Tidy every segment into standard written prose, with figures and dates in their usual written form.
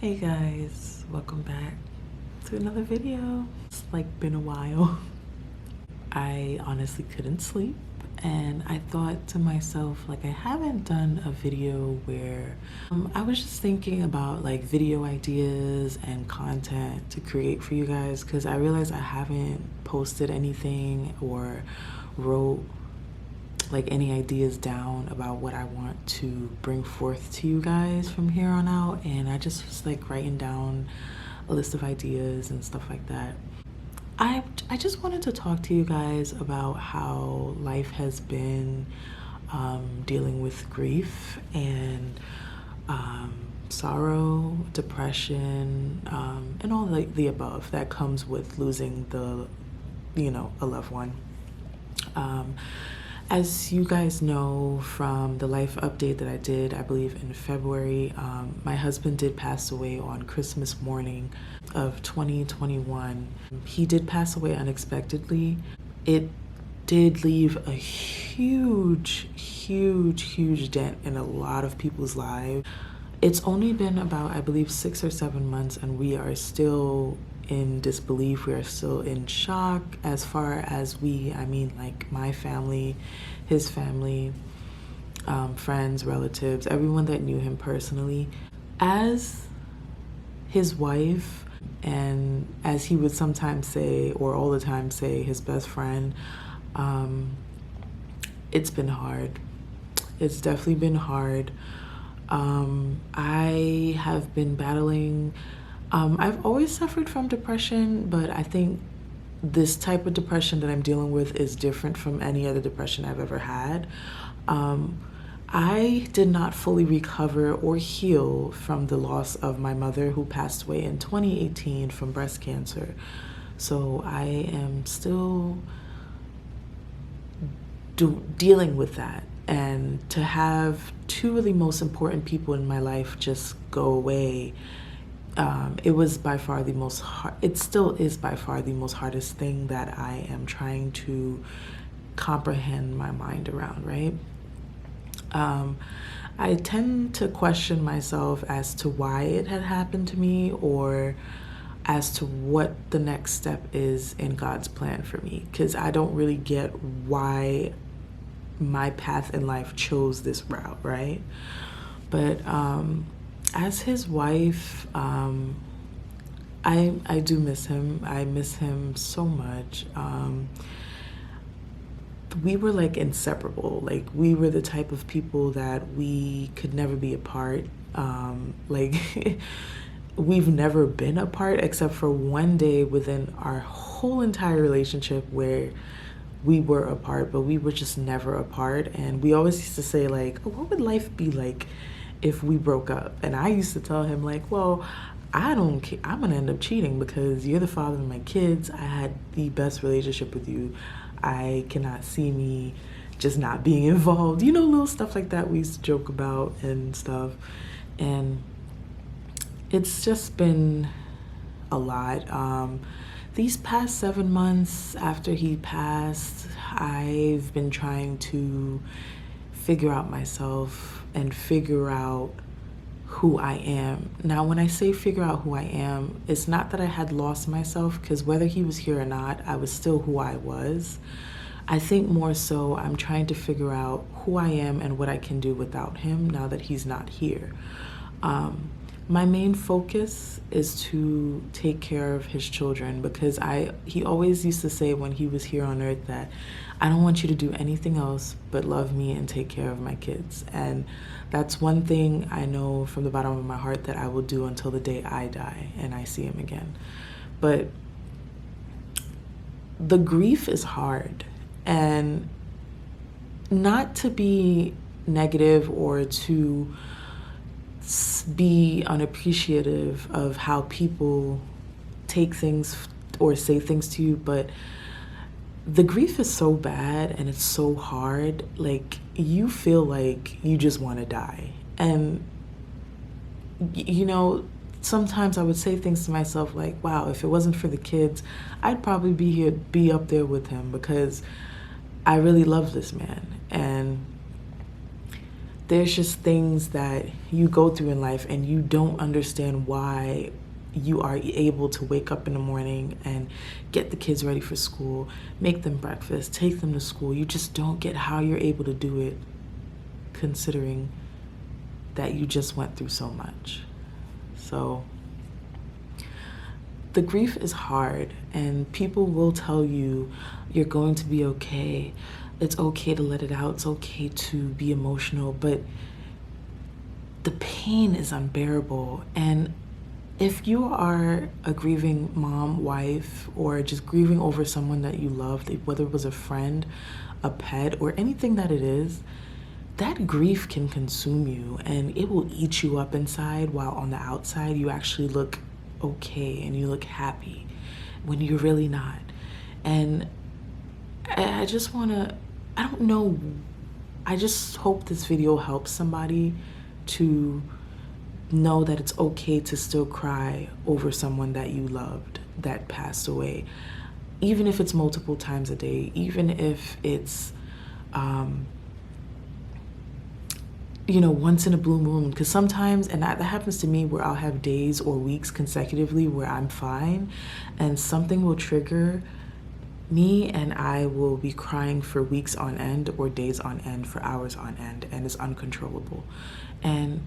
Hey guys, welcome back to another video. It's like been a while. I honestly couldn't sleep and I thought to myself, like, I haven't done a video where I was just thinking about like video ideas and content to create for you guys, because I realized I haven't posted anything or wrote like any ideas down about what I want to bring forth to you guys from here on out. And I just was like writing down a list of ideas and stuff like that. I just wanted to talk to you guys about how life has been, dealing with grief and sorrow, depression, and all the above that comes with losing a loved one. As you guys know from the life update that I did, I believe in February, my husband did pass away on Christmas morning of 2021. He did pass away unexpectedly. It did leave a huge dent in a lot of people's lives. It's only been about, I believe, 6 or 7 months, and we are still in disbelief. We are still in shock. As far as I mean like my family, his family, friends, relatives, everyone that knew him personally. As his wife, and as he would sometimes say, or all the time say, his best friend, it's been hard. It's definitely been hard. I have been battling, I've always suffered from depression, but I think this type of depression that I'm dealing with is different from any other depression I've ever had. I did not fully recover or heal from the loss of my mother, who passed away in 2018 from breast cancer. So I am still dealing with that. And to have two of the most important people in my life just go away, it was by far the most it still is by far the most hardest thing that I am trying to comprehend my mind around, right? I tend to question myself as to why it had happened to me, or as to what the next step is in God's plan for me, because I don't really get why my path in life chose this route, right? But as his wife, I do miss him. I miss him so much. We were like inseparable. Like, we were the type of people that we could never be apart. Like we've never been apart except for one day within our whole entire relationship where we were apart, but we were just never apart. And we always used to say like, oh, what would life be like if we broke up? And I used to tell him like, well, I don't care. I'm gonna end up cheating because you're the father of my kids. I had the best relationship with you. I cannot see me just not being involved. You know, little stuff like that we used to joke about and stuff. And it's just been a lot. These past 7 months after he passed, I've been trying to figure out myself and figure out who I am. Now, when I say figure out who I am, it's not that I had lost myself, because whether he was here or not, I was still who I was. I think more so I'm trying to figure out who I am and what I can do without him now that he's not here. My main focus is to take care of his children, because he always used to say when he was here on earth that I don't want you to do anything else but love me and take care of my kids. And that's one thing I know from the bottom of my heart that I will do until the day I die and I see him again. But the grief is hard, and not to be negative or to be unappreciative of how people take things or say things to you, but the grief is so bad and it's so hard. Like, you feel like you just want to die. And you know, sometimes I would say things to myself like, wow, if it wasn't for the kids, I'd probably be up there with him, because I really love this man. And there's just things that you go through in life and you don't understand why you are able to wake up in the morning and get the kids ready for school, make them breakfast, take them to school. You just don't get how you're able to do it, considering that you just went through so much. So the grief is hard, and people will tell you you're going to be okay. It's okay to let it out. It's okay to be emotional, but the pain is unbearable. And if you are a grieving mom, wife, or just grieving over someone that you loved, whether it was a friend, a pet, or anything that it is, that grief can consume you and it will eat you up inside, while on the outside you actually look okay and you look happy when you're really not. And I just I don't know, I just hope this video helps somebody to know that it's okay to still cry over someone that you loved that passed away, even if it's multiple times a day, even if it's once in a blue moon. Because sometimes, and that happens to me, where I'll have days or weeks consecutively where I'm fine and something will trigger me and I will be crying for weeks on end or days on end, for hours on end, and it's uncontrollable. And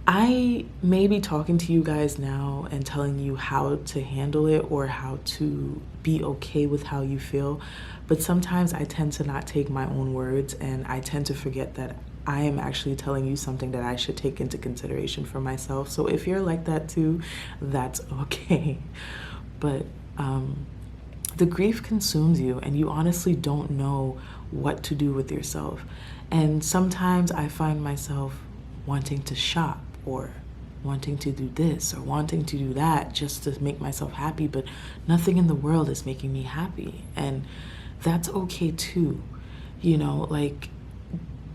I may be talking to you guys now and telling you how to handle it or how to be okay with how you feel, but sometimes I tend to not take my own words, and I tend to forget that I am actually telling you something that I should take into consideration for myself. So if you're like that too, that's okay. But the grief consumes you and you honestly don't know what to do with yourself. And sometimes I find myself wanting to shop or wanting to do this or wanting to do that just to make myself happy, but nothing in the world is making me happy. And that's okay too. Like,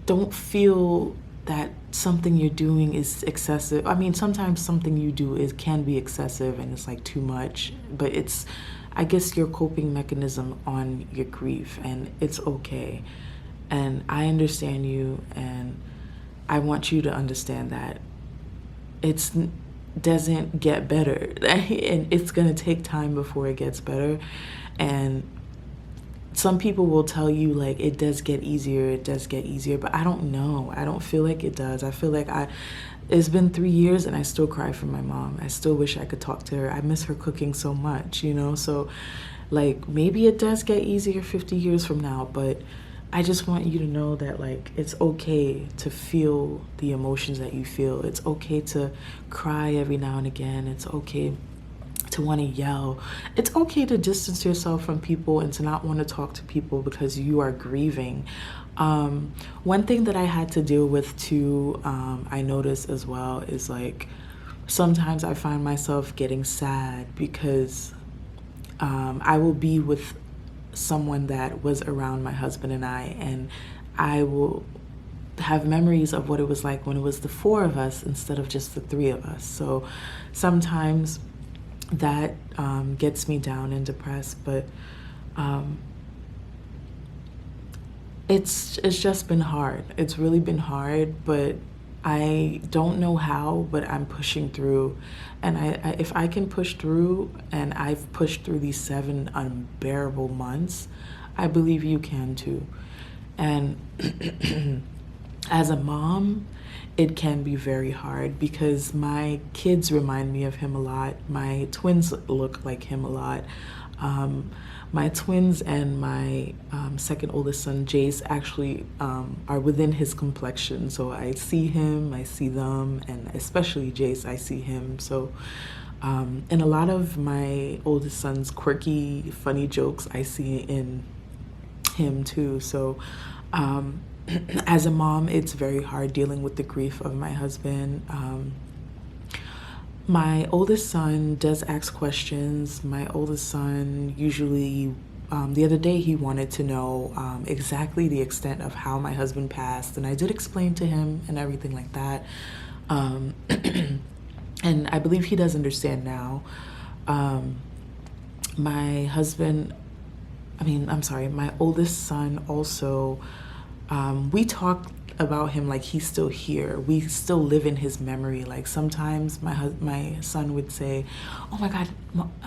don't feel that something you're doing is excessive. I mean, sometimes something you do can be excessive and it's like too much, but it's, I guess, your coping mechanism on your grief, and it's okay. And I understand you, and I want you to understand that it doesn't get better and it's gonna take time before it gets better. And some people will tell you like it does get easier, but I don't know. I don't feel like it does. I feel like it's been 3 years and I still cry for my mom. I still wish I could talk to her. I miss her cooking so much, so like maybe it does get easier 50 years from now, but I just want you to know that like it's okay to feel the emotions that you feel. It's okay to cry every now and again. It's okay to want to yell. It's okay to distance yourself from people and to not want to talk to people because you are grieving. One thing that I had to deal with too, I noticed as well, is like sometimes I find myself getting sad because I will be with someone that was around my husband and I will have memories of what it was like when it was the 4 of us instead of just the 3 of us. So sometimes that gets me down and depressed, but it's just been hard. It's really been hard, but I don't know how, but I'm pushing through. And if I can push through, and I've pushed through these 7 unbearable months, I believe you can too. And as a mom, it can be very hard because my kids remind me of him a lot. My twins look like him a lot. My twins and my second oldest son, Jace, actually are within his complexion. So I see him, I see them, and especially Jace, I see him. So, and a lot of my oldest son's quirky, funny jokes, I see in him too. So, as a mom, it's very hard dealing with the grief of my husband. My oldest son does ask questions. My oldest son usually, the other day he wanted to know exactly the extent of how my husband passed, and I did explain to him and everything like that. And I believe he does understand now. My oldest son also, we talk about him like he's still here. We still live in his memory. Like sometimes my son would say, "Oh my God,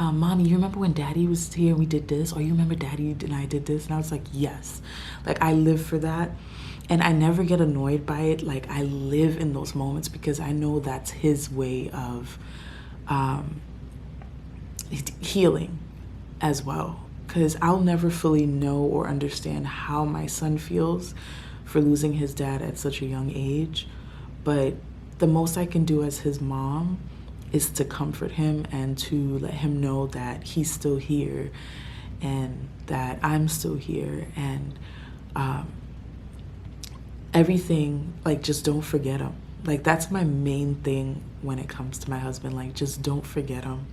mommy, you remember when Daddy was here and we did this? Or you remember Daddy and I did this?" And I was like, yes. Like I live for that, and I never get annoyed by it. Like I live in those moments because I know that's his way of healing as well. Because I'll never fully know or understand how my son feels for losing his dad at such a young age, but the most I can do as his mom is to comfort him and to let him know that he's still here and that I'm still here, and everything, like, just don't forget him. Like that's my main thing when it comes to my husband. Like just don't forget him,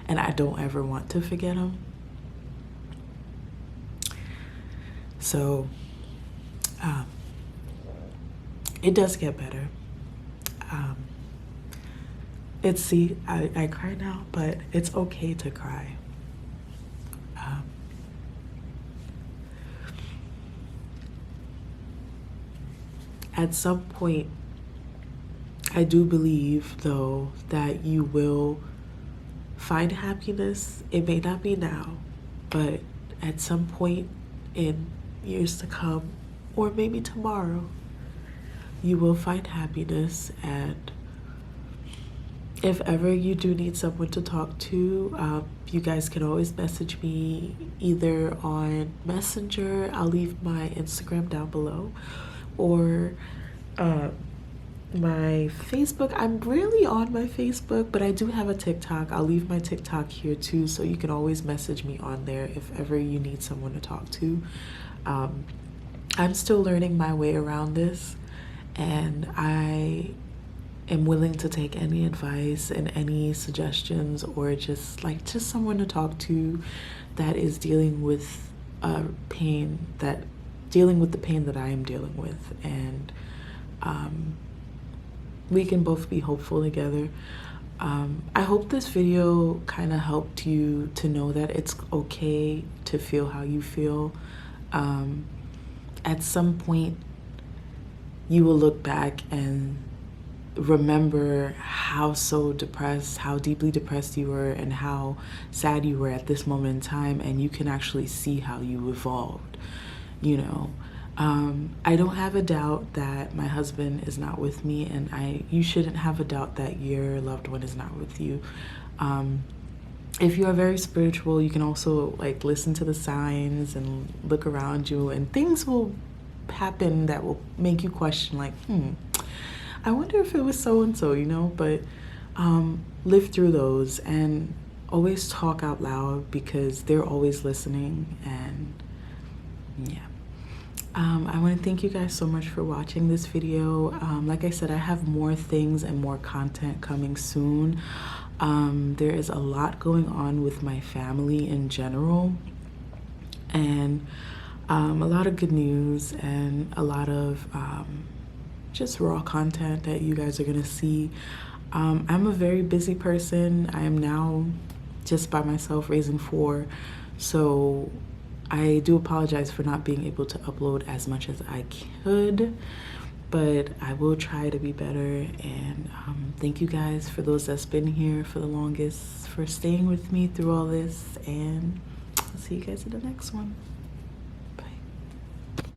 and I don't ever want to forget him. So it does get better. I cry now, but it's okay to cry. At some point, I do believe, though, that you will find happiness. It may not be now, but at some point in years to come, or maybe tomorrow, you will find happiness. And if ever you do need someone to talk to, you guys can always message me either on Messenger. I'll leave my Instagram down below, or my Facebook. I'm rarely on my Facebook, but I do have a TikTok. I'll leave my TikTok here too, so you can always message me on there if ever you need someone to talk to. I'm still learning my way around this, and I am willing to take any advice and any suggestions, or just someone to talk to that is dealing with the pain that I am dealing with, and we can both be hopeful together. I hope this video kind of helped you to know that it's okay to feel how you feel. At some point, you will look back and remember how deeply depressed you were, and how sad you were at this moment in time, and you can actually see how you evolved, you know. I don't have a doubt that my husband is not with me, and you shouldn't have a doubt that your loved one is not with you. If you are very spiritual, you can also like listen to the signs and look around you, and things will happen that will make you question, like, I wonder if it was so-and-so, you know. But live through those, and always talk out loud, because they're always listening. And yeah. I want to thank you guys so much for watching this video. Like I said, I have more things and more content coming soon. There is a lot going on with my family in general, and a lot of good news, and a lot of just raw content that you guys are gonna see. I'm a very busy person. I am now just by myself raising 4, so I do apologize for not being able to upload as much as I could, but I will try to be better. And thank you guys, for those that's been here for the longest, for staying with me through all this, and I'll see you guys in the next one.